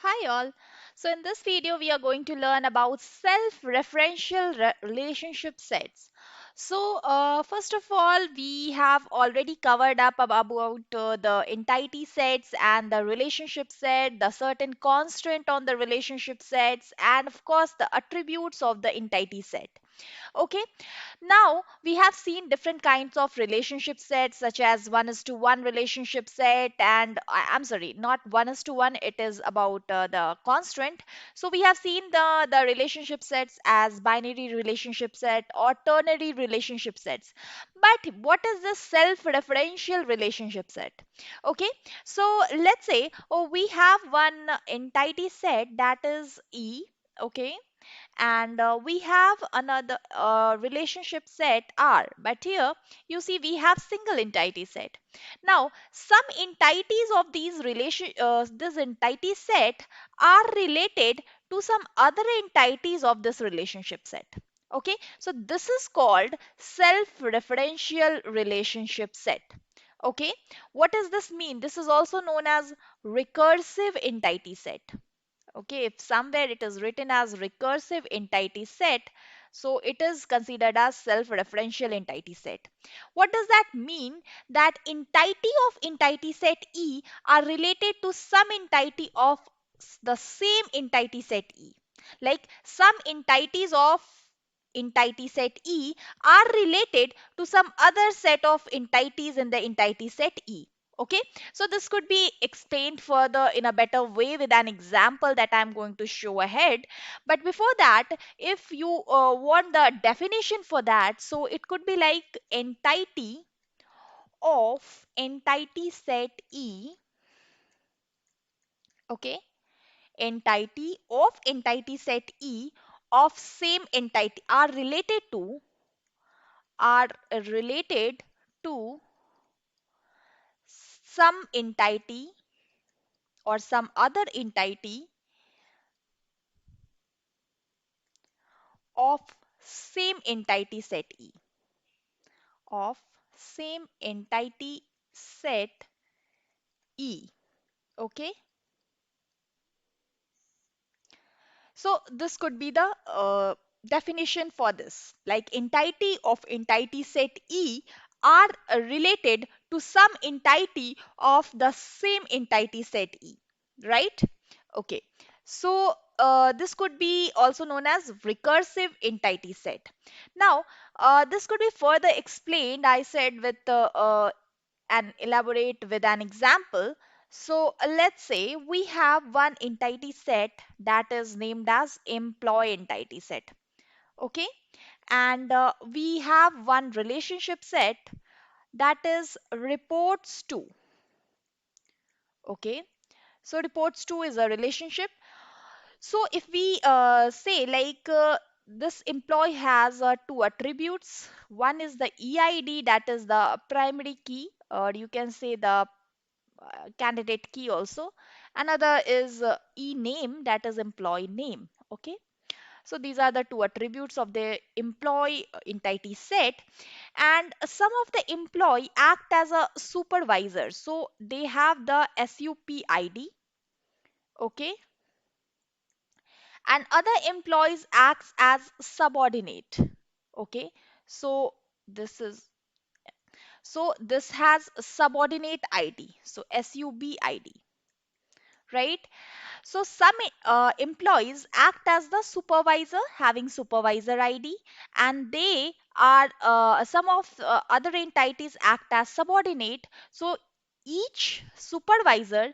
Hi all. So in this video we are going to learn about self-referential relationship sets. First of all, we have already covered up about the entity sets and the relationship set, the certain constraint on the relationship sets, and of course the attributes of the entity set. Okay, now we have seen different kinds of relationship sets such as one is to one relationship set and I'm sorry, not one is to one, it is about the constraint. So we have seen the relationship sets as binary relationship set or ternary relationship sets. But what is the self-referential relationship set? Okay, so let's say we have one entity set that is E. Okay, and we have another relationship set R, but here you see we have single entity set. Now some entities of this entity set are related to some other entities of this relationship set. Okay, so this is called self-referential relationship set. Okay, what does this mean? This is also known as recursive entity set. Okay, if somewhere it is written as recursive entity set, so it is considered as self-referential entity set. What does that mean? That entity of entity set E are related to some entity of the same entity set E. Like some entities of entity set E are related to some other set of entities in the entity set E. Okay, so this could be explained further in a better way with an example that I'm going to show ahead. But before that, if you want the definition for that, so it could be like entity of entity set E. Okay, entity of entity set E of same entity are related to some entity or some other entity of same entity set E, of same entity set E. Okay, so this could be the definition for this. Like entity of entity set E are related to some entity of the same entity set E, right? Okay, so this could be also known as recursive entity set. Now, this could be further explained, I said, with and elaborate with an example. So let's say we have one entity set that is named as employee entity set. Okay, and we have one relationship set that is reports to. Okay, so reports to is a relationship. So if we say like this employee has two attributes. One is the EID, that is the primary key, or you can say the candidate key also. Another is e-name, that is employee name. Okay, so these are the two attributes of the employee entity set, and some of the employee act as a supervisor, so they have the SUPID. Okay, and other employees acts as subordinate. Okay, so this is this has subordinate ID, so SUBID, right? So some employees act as the supervisor having supervisor ID, and they are some of other entities act as subordinate. So each supervisor,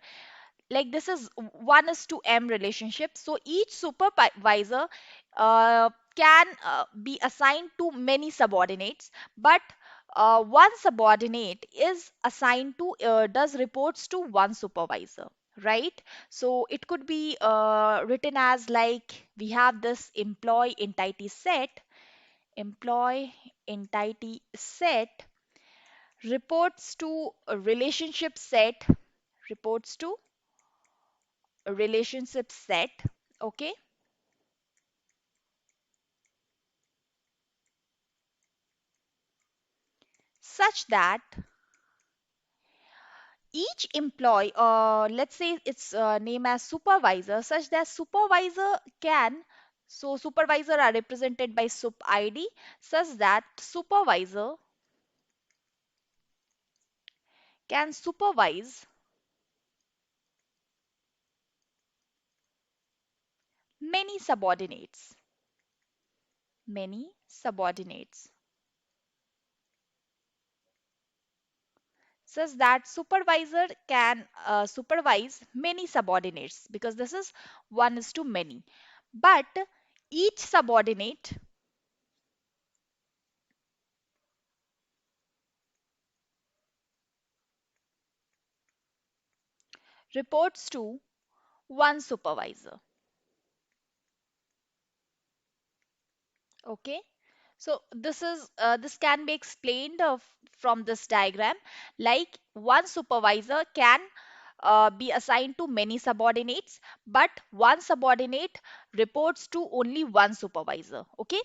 like this is 1 is to M relationship, so each supervisor can be assigned to many subordinates, but one subordinate is assigned to does reports to one supervisor, right? So it could be written as like we have this employee entity set reports to a relationship set, reports to a relationship set. Okay, such that Each employee, let's say its name as supervisor, such that supervisor can, so supervisor are represented by sup id, such that supervisor can supervise many subordinates, many subordinates, such that supervisor can supervise many subordinates, because this is one is to many. But each subordinate reports to one supervisor. Okay. So this can be explained from this diagram. Like one supervisor can be assigned to many subordinates, but one subordinate reports to only one supervisor. Okay.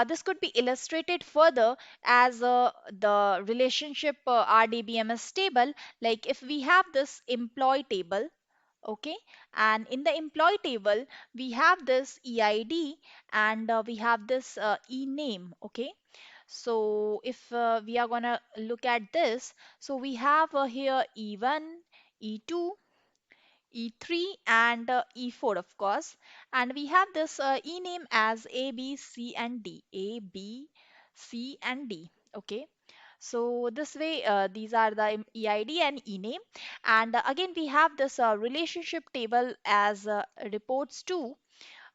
This could be illustrated further as the relationship RDBMS table. Like if we have this employee table, okay, and in the employee table we have this EID, and we have this e-name. Okay, so if we are gonna look at this, so we have here E1, E2, E3, and E4, of course, and we have this e-name as A, B, C, and D. A, B, C, and D. Okay, so this way, these are the EID and e-name. And again, we have this relationship table as reports to,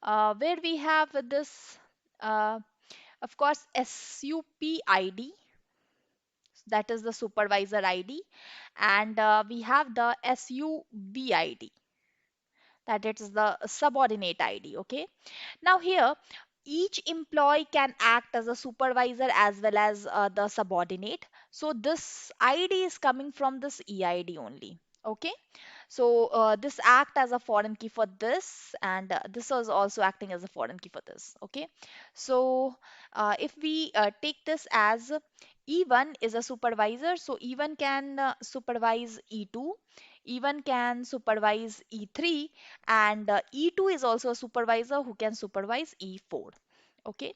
where we have this, uh, of course, SUPID, that is the supervisor ID, and we have the SUBID, that it is the subordinate ID. Okay. Now here, each employee can act as a supervisor as well as the subordinate. So this ID is coming from this EID only. Okay. So this act as a foreign key for this, and this was also acting as a foreign key for this. Okay. So if we take this as E1 is a supervisor, so E1 can supervise E2, E1 can supervise E3, and E2 is also a supervisor who can supervise E4. Okay,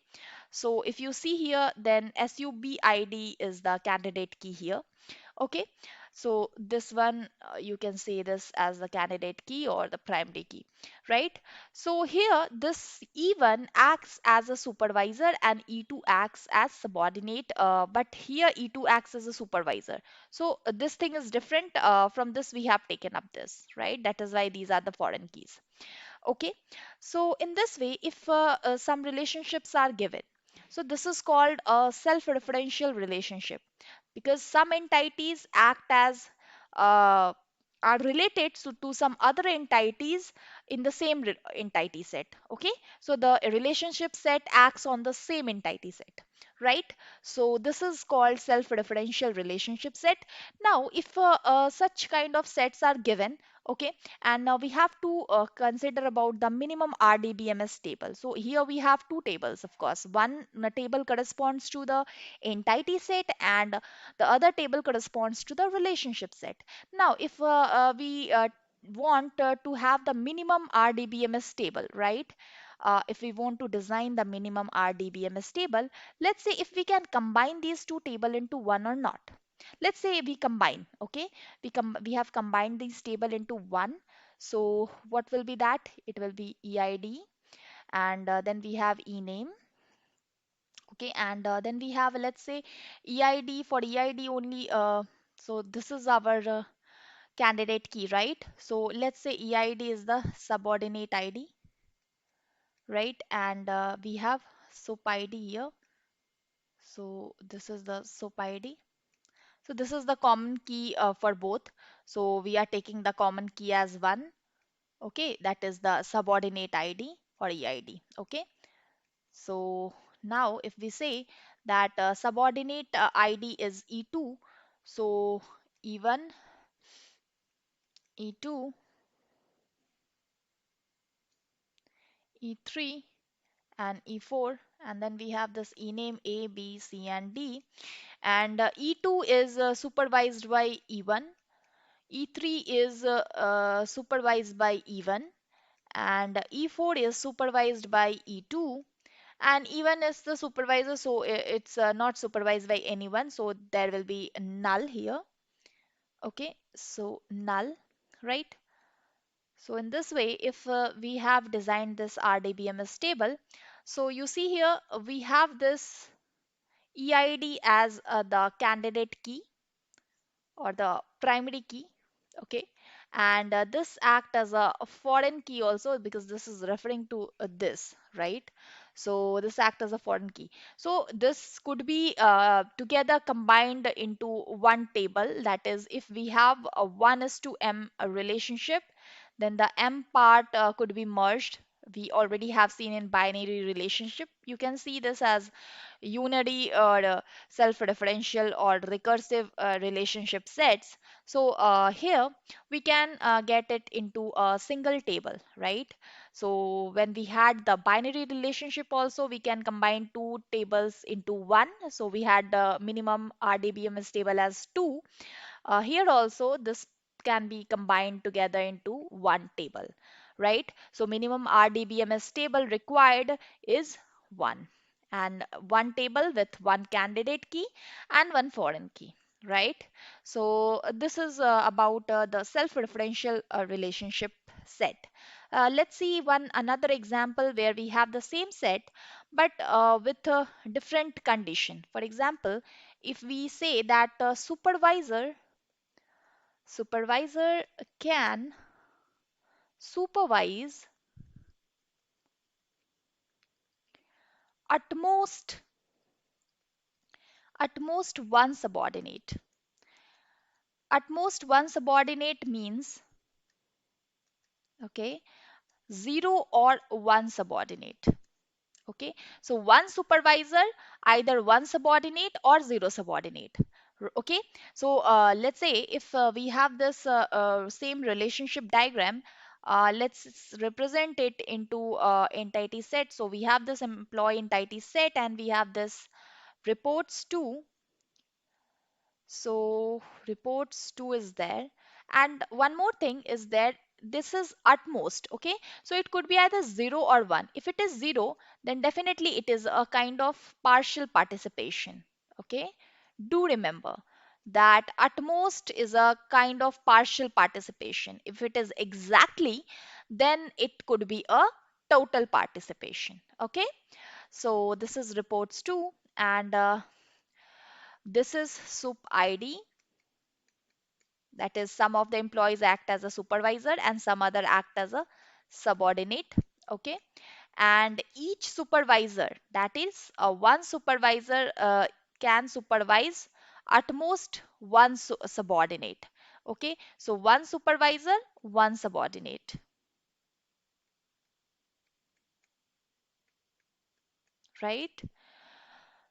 so if you see here, then SUBID is the candidate key here. Okay, so this one you can say this as the candidate key or the primary key, right? So here this E1 acts as a supervisor and E2 acts as subordinate, but here E2 acts as a supervisor. So this thing is different from this, we have taken up this, right? That is why these are the foreign keys. Okay, so in this way, if some relationships are given, so this is called a self-referential relationship, because some entities act as uh, are related to some other entities in the same entity set. Okay, so the relationship set acts on the same entity set, right? So this is called self-referential relationship set. Now if such kind of sets are given, okay, and now we have to consider about the minimum RDBMS table. So here we have two tables, of course. One table corresponds to the entity set, and the other table corresponds to the relationship set. Now, if we want to have the minimum RDBMS table, right? If we want to design the minimum RDBMS table, let's say if we can combine these two table into one or not. Let's say we combine, okay? We have combined these table into one. So what will be that? It will be EID, and then we have ename. Okay, and then we have, let's say, EID. For EID only, so this is our candidate key, right? So let's say EID is the subordinate ID, right? And we have SUP ID here. So this is the SUP ID. So this is the common key for both. So we are taking the common key as one. Okay, that is the subordinate ID for EID. Okay. So now if we say that subordinate ID is E2, so E1, E2, E3, and E4, and then we have this ename A, B, C, and D, and E2 is supervised by E1, E3 is supervised by E1, and E4 is supervised by E2, and E1 is the supervisor, so it's not supervised by anyone, so there will be a null here. Okay, so null, right? So in this way, if we have designed this RDBMS table, so you see here we have this EID as the candidate key or the primary key. Okay, and this act as a foreign key also, because this is referring to this, right? So this act as a foreign key, so this could be together combined into one table. That is, if we have a 1 is to m relationship, then the m part could be merged. We already have seen in binary relationship, you can see this as unary or self-referential or recursive relationship sets. So here we can get it into a single table, right? So when we had the binary relationship also, we can combine two tables into one. So we had the minimum RDBMS table as two. Here also this can be combined together into one table, right? So minimum RDBMS table required is one, and one table with one candidate key and one foreign key, right? So this is about the self-referential relationship set. Let's see one another example where we have the same set but with a different condition. For example, if we say that supervisor can supervise at most one subordinate. At most one subordinate means, okay, zero or one subordinate. Okay, so one supervisor, either one subordinate or zero subordinate. Okay, so let's say if we have this same relationship diagram, let's represent it into entity set. So we have this employee entity set and we have this reports to. So reports 2 is there. And one more thing is there, this is utmost, okay? So it could be either 0 or 1. If it is 0, then definitely it is a kind of partial participation, okay? Do remember that utmost is a kind of partial participation. If it is exactly, then it could be a total participation, okay? So this is reports 2, and this is sup ID. That is, some of the employees act as a supervisor and some other act as a subordinate. Okay. And each supervisor, that is, one supervisor can supervise at most one subordinate. Okay. So one supervisor, one subordinate, right?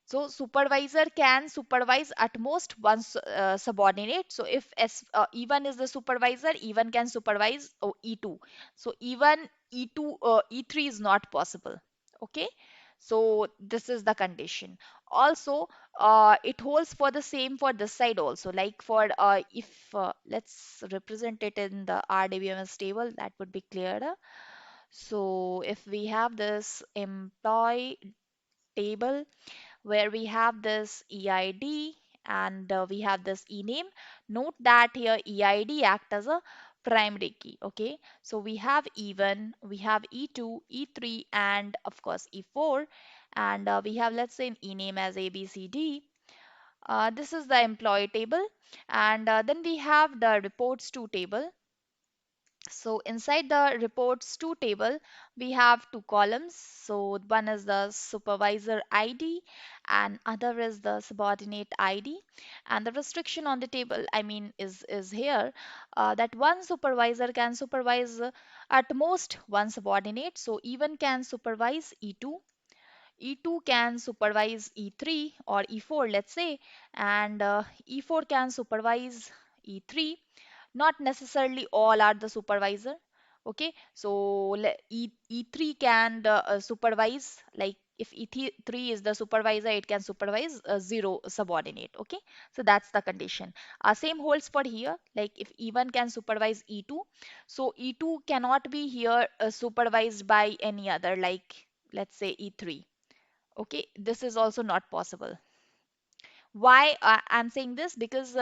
So supervisor can supervise at most one subordinate. So if E1 is the supervisor, E1 can supervise E2. So even E2, E3 is not possible. Okay. So this is the condition. Also, it holds for the same for this side also. Like for if let's represent it in the RDBMS table, that would be clearer. So if we have this employee table where we have this EID and we have this ename. Note that here EID act as a primary key. Okay, so we have E1, we have E2, E3, and of course E4, and we have, let's say, an ename as ABCD. This is the employee table, and then we have the reports to table. So inside the reports to table, we have two columns. So one is the supervisor ID and other is the subordinate ID. And the restriction on the table, I mean, is here that one supervisor can supervise at most one subordinate. So even can supervise E2. E2 can supervise E3 or E4, let's say, and E4 can supervise E3. Not necessarily all are the supervisor. Okay, so E3 can supervise, like if E3 is the supervisor, it can supervise zero subordinate. Okay, so that's the condition. Same holds for here, like if E1 can supervise E2, so E2 cannot be here supervised by any other, like let's say E3. Okay, this is also not possible. Why I'm saying this? Because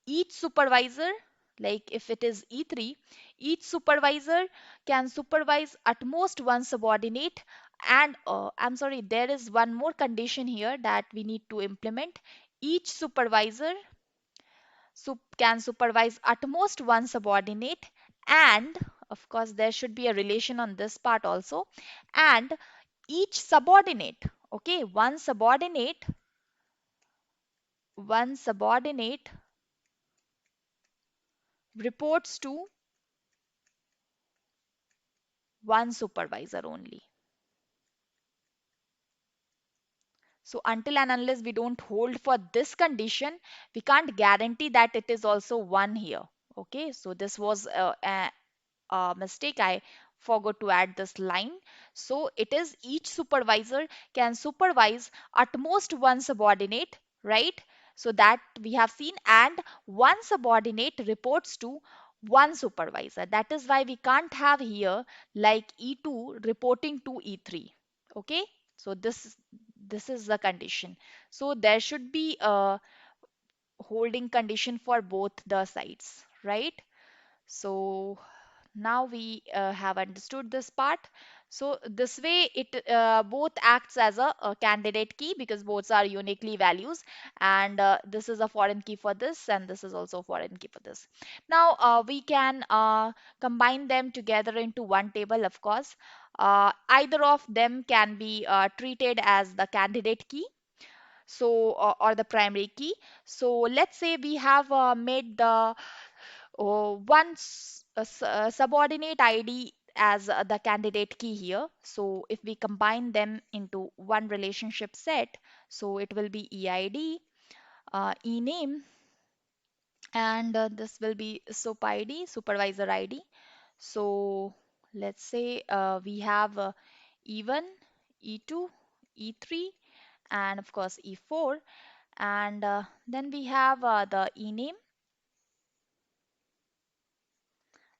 each supervisor, like if it is E3, each supervisor can supervise at most one subordinate. And I'm sorry, there is one more condition here that we need to implement. Each supervisor can supervise at most one subordinate, and of course there should be a relation on this part also. And each subordinate, okay, one subordinate reports to one supervisor only. So until and unless we don't hold for this condition, we can't guarantee that it is also one here. Okay, so this was a mistake. I forgot to add this line. So it is each supervisor can supervise at most one subordinate, right? So that we have seen, and one subordinate reports to one supervisor. That is why we can't have here like E2 reporting to E3. Okay, so this is the condition. So there should be a holding condition for both the sides, right? So now we have understood this part. So this way it both acts as a candidate key because both are uniquely values, and this is a foreign key for this, and this is also a foreign key for this. Now we can combine them together into one table, of course. Either of them can be treated as the candidate key, so or the primary key. So let's say we have made the subordinate ID as the candidate key here. So if we combine them into one relationship set, so it will be EID, ename, and this will be SUP ID, supervisor ID. So let's say we have E1, E2, E3, and of course E4, and then we have the ename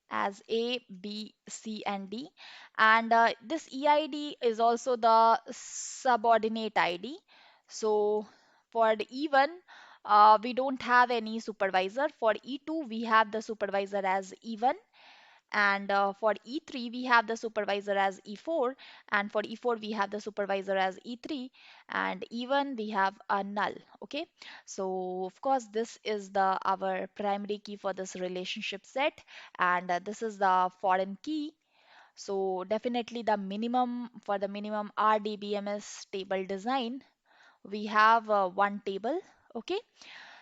as A, B, C, and D. And this EID is also the subordinate ID. So for the E1, we don't have any supervisor. For E2, we have the supervisor as E1. And for E3, we have the supervisor as E4. And for E4, we have the supervisor as E3. And E1, we have a null. Okay. So of course, this is the our primary key for this relationship set. And this is the foreign key. So definitely the minimum for the minimum RDBMS table design, we have one table. Okay.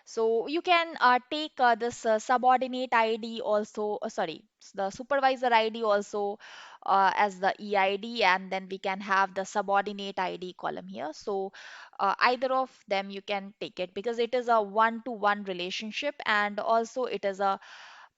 So you can take this subordinate ID also, sorry, the supervisor ID also as the EID, and then we can have the subordinate ID column here. So either of them you can take it because it is a one-to-one relationship, and also it is a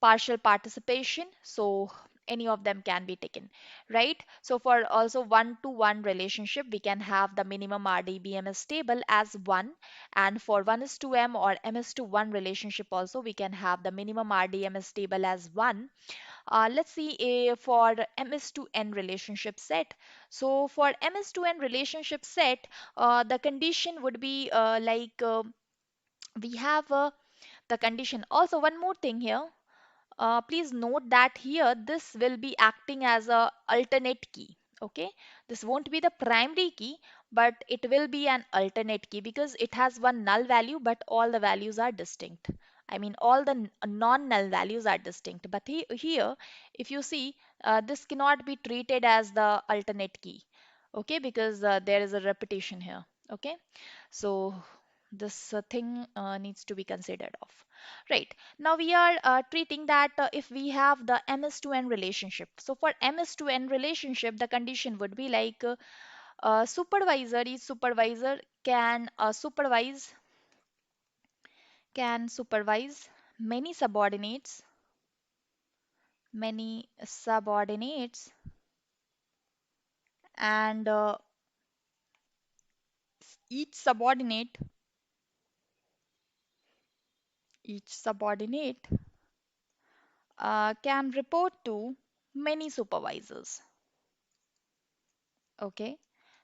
partial participation. So any of them can be taken, right? So for also one-to-one relationship, we can have the minimum RDBMS table as 1, and for 1 is to M or M is to 1 relationship also, we can have the minimum RDMS table as 1. Let's see for M is to N relationship set. So for M is to N relationship set, the condition would be we have the condition. Also, one more thing here. Please note that here this will be acting as a alternate key. Okay, this won't be the primary key, but it will be an alternate key because it has one null value, but all the values are distinct. I mean, all the non-null values are distinct. But here, if you see, this cannot be treated as the alternate key. Okay, because there is a repetition here. Okay, so this thing needs to be considered of. Right. Now we are treating that if we have the ms to n relationship. So for ms to n relationship, the condition would be like supervisor each supervisor can supervise many subordinates many subordinates, and each subordinate each subordinate can report to many supervisors. Okay,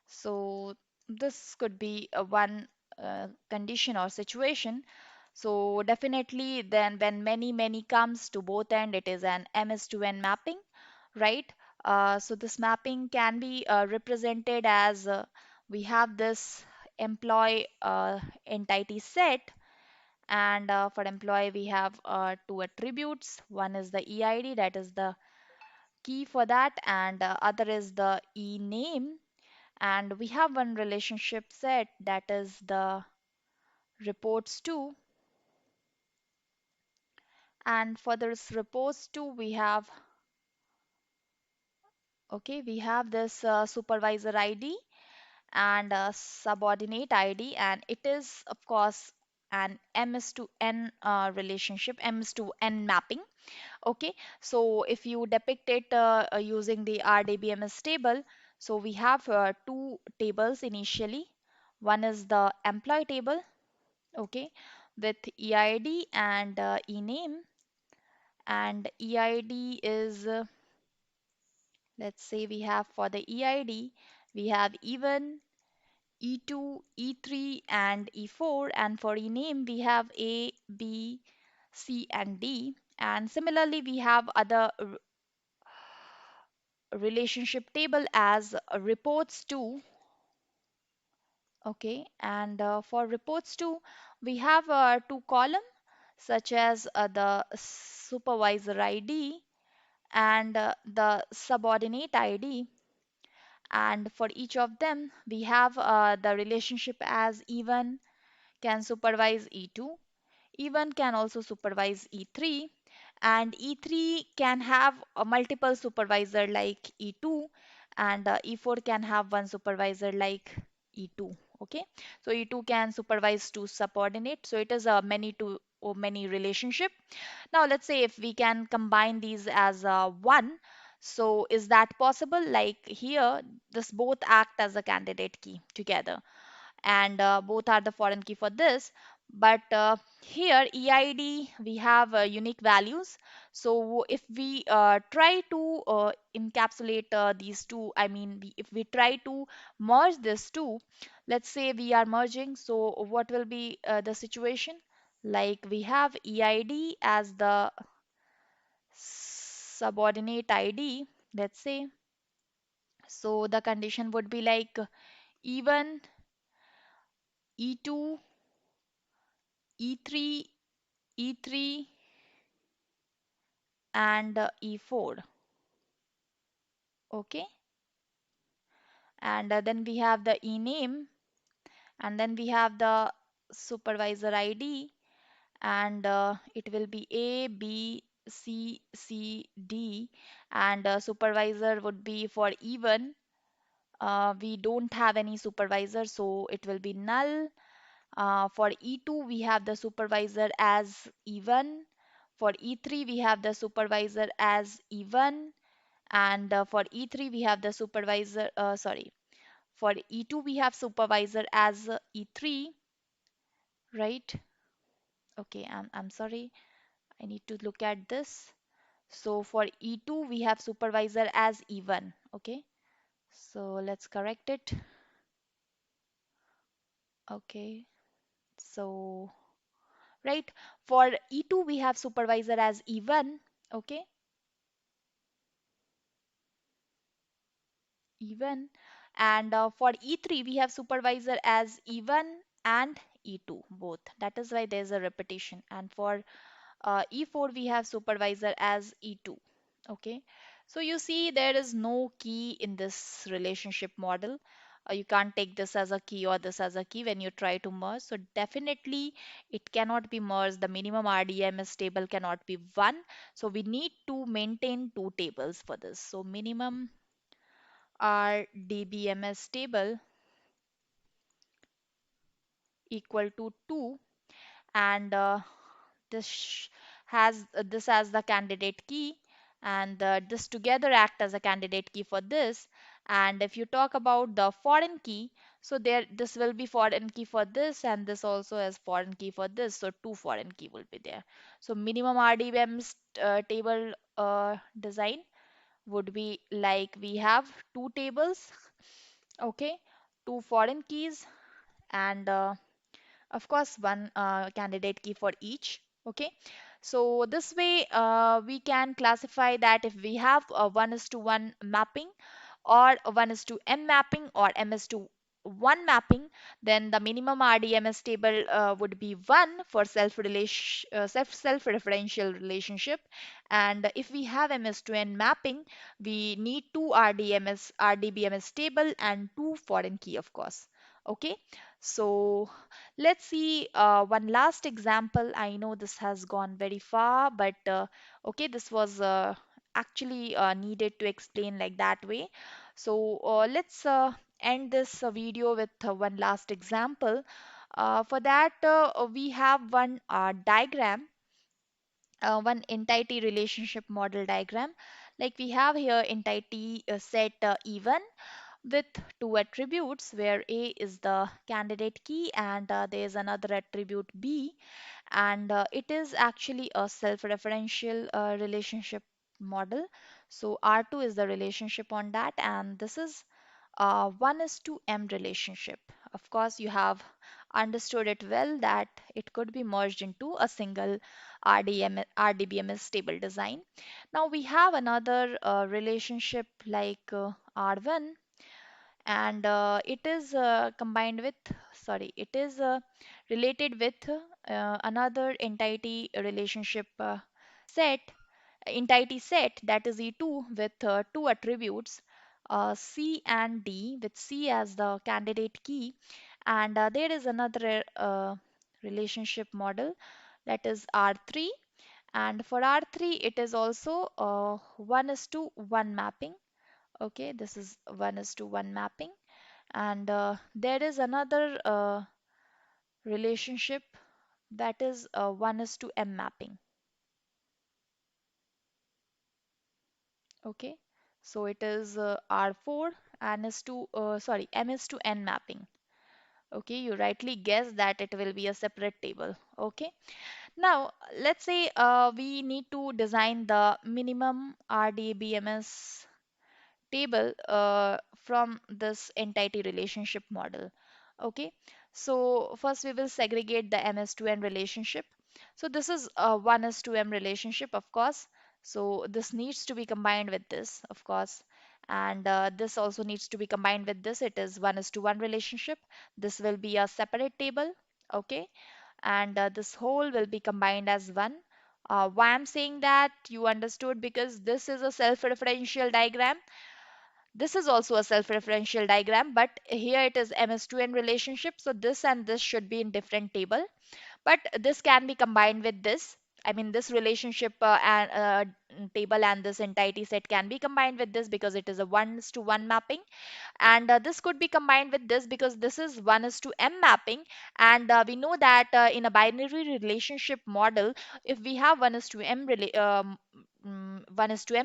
so this could be a one condition or situation. So definitely then when many comes to both end, it is an ms to n mapping, right? So this mapping can be represented as we have this employee entity set, and for employee we have two attributes. One is the eid, that is the key for that, and other is the e name, and we have one relationship set, that is the reports to, and for this reports to we have, okay, we have this supervisor id and subordinate id, and it is of course an ms to n relationship, ms to n mapping. Okay, so if you depict it using the rdbms table, so we have two tables initially. One is the employee table, okay, with EID and ENAME. And EID is, let's say we have for the EID, we have even E2, E3, and E4. And for ENAME, we have A, B, C, and D. And similarly, we have other relationship table as reports to. Okay, and for reports to, we have two column such as the supervisor ID and the subordinate ID. And for each of them, we have the relationship as E1 can supervise E2, E1 can also supervise E3, and E3 can have a multiple supervisor like E2, and E4 can have one supervisor like E2. Okay, so E2 can supervise two subordinate, so it is a many to or many relationship. Now let's say if we can combine these as one, so is that possible? Like here, this both act as a candidate key together, and both are the foreign key for this. But here EID we have unique values. So if we try to encapsulate these two, I mean if we try to merge this two, let's say we are merging, so what will be the situation? Like we have EID as the subordinate ID, let's say. So the condition would be like even E2, E3, E3, and E4. Okay, and then we have the E name, and then we have the supervisor ID, and it will be A, B, C, C, D, and supervisor would be for even. We don't have any supervisor, so it will be null. For E2, we have the supervisor as even. For E3, we have the supervisor as even. And for E3, we have the supervisor, sorry, for E2, we have supervisor as E3, right? Okay, I'm sorry. I need to look at this. So for E2, we have supervisor as even. Okay, so let's correct it. Okay, so right, for E2, we have supervisor as even. Okay, even. And for E3, we have supervisor as even and E2 both. That is why there's a repetition. And for E4, we have supervisor as E2. Okay, so you see there is no key in this relationship model. You can't take this as a key or this as a key when you try to merge. So definitely it cannot be merged. The minimum RDMS table cannot be one. So we need to maintain two tables for this. So minimum RDBMS table equal to 2, and this has this as the candidate key, and this together act as a candidate key for this. And if you talk about the foreign key, so there this will be foreign key for this, and this also has foreign key for this, so two foreign key will be there. So minimum RDBMS table design would be like we have two tables, okay, two foreign keys, and of course one candidate key for each, okay. So this way we can classify that if we have a 1:1 mapping, or a 1:m mapping, or ms to 1 mapping, then the minimum RDMS table would be 1 for self-referential relationship. And if we have ms to n mapping, we need two RDBMS table and two foreign key, of course. Okay, so let's see one last example. I know this has gone very far, but okay, this was actually needed to explain like that way. So let's end this video with one last example. For that, we have one diagram, one entity relationship model diagram. Like we have here entity set E1 with two attributes, where A is the candidate key and there is another attribute B, and it is actually a self-referential relationship model. So R2 is the relationship on that, and this is 1:m relationship. Of course, you have understood it well that it could be merged into a single RDBMS stable design. Now we have another relationship like R1, and it is combined with, sorry, it is related with another relationship set entity set, that is E2, with two attributes C and D, with C as the candidate key. And there is another relationship model, that is R3. And for R3, it is also 1:1 mapping. Okay, this is 1:1 mapping. And there is another relationship, that is 1:m mapping. Okay, so it is R4 and is to sorry MS to N mapping. Okay, you rightly guessed that it will be a separate table. Okay, now let's say we need to design the minimum RDBMS table from this entity relationship model. Okay, so first we will segregate the ms to n relationship. So this is a 1:m relationship, of course. So this needs to be combined with this, of course. And this also needs to be combined with this. It is 1:1 relationship. This will be a separate table. Okay, and this whole will be combined as one. Why I'm saying that, you understood, because this is a self-referential diagram. This is also a self-referential diagram, but here it is ms2n relationship. So this and this should be in different table, but this can be combined with this. I mean, this relationship table and this entity set can be combined with this, because it is a 1:1 mapping. And this could be combined with this, because this is 1:m mapping. And we know that in a binary relationship model, if we have 1:m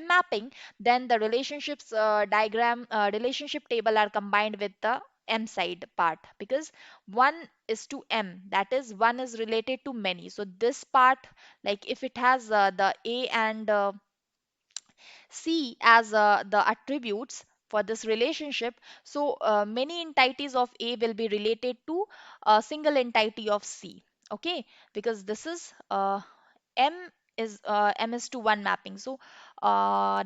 mapping, then the relationships relationship table are combined with the m side part, because 1:m, that is 1 is related to many. So this part, like if it has the a and C as the attributes for this relationship. So many entities of A will be related to a single entity of C. Okay, because this is M M is to 1 mapping. So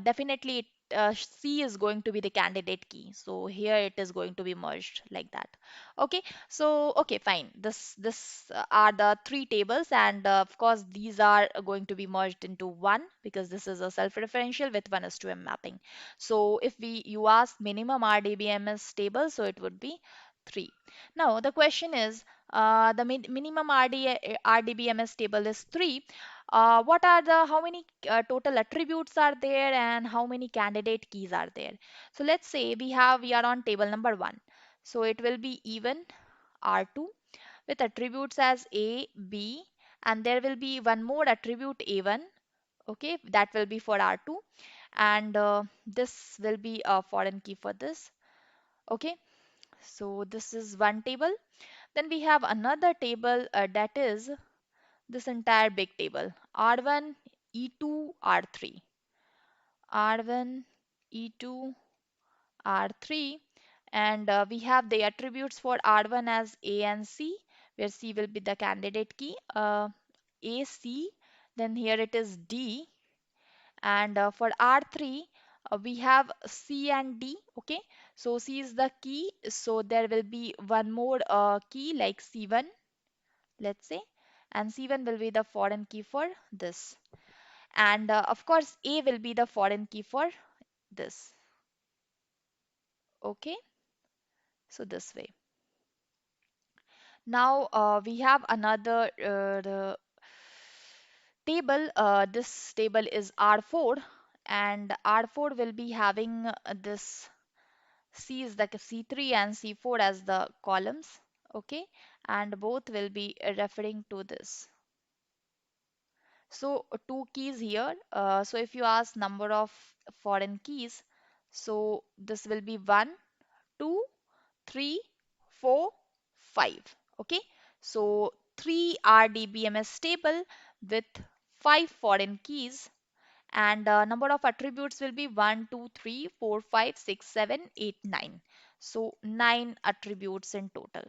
definitely C is going to be the candidate key. So here it is going to be merged like that. Okay, so okay, fine. This are the three tables, and of course these are going to be merged into one, because this is a self-referential with 1:m mapping. So if you ask minimum RDBMS table, so it would be 3. Now the question is, the minimum RDBMS table is 3. What are the how many total attributes are there, and how many candidate keys are there? So let's say we are on table number 1. So it will be even R2 with attributes as A, B, and there will be one more attribute A1. Okay, that will be for R2, and this will be a foreign key for this. Okay, so this is one table. Then we have another table that is this entire big table R1, E2, R3, R1, E2, R3, and we have the attributes for R1 as A and C, where C will be the candidate key, A, C, then here it is D, and for R3 we have C and D. Okay, so C is the key, so there will be one more key like C1, let's say, and C1 will be the foreign key for this, and of course A will be the foreign key for this. Okay, so this way. Now we have another the table. This table is R4, and R4 will be having this C is the C3 and C4 as the columns. Okay, and both will be referring to this. So two keys here. So if you ask number of foreign keys, so this will be 1, 2, 3, 4, 5. Okay, so 3 RDBMS table with 5 foreign keys, and number of attributes will be 1, 2, 3, 4, 5, 6, 7, 8, 9. So 9 attributes in total.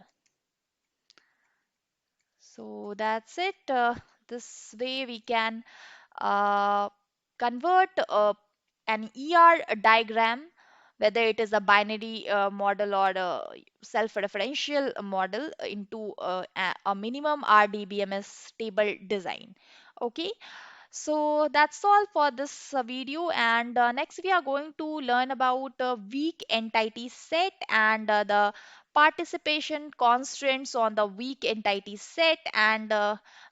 So that's it. This way we can uh, convert an ER diagram, whether it is a binary model or a self-referential model, into a minimum RDBMS table design. Okay, so that's all for this video, and next we are going to learn about weak entity set and the participation constraints on the weak entity set, and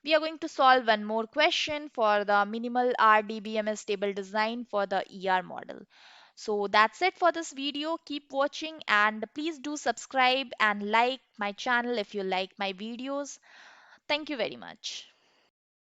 we are going to solve one more question for the minimal RDBMS table design for the ER model. So that's it for this video. Keep watching and please do subscribe and like my channel if you like my videos. Thank you very much.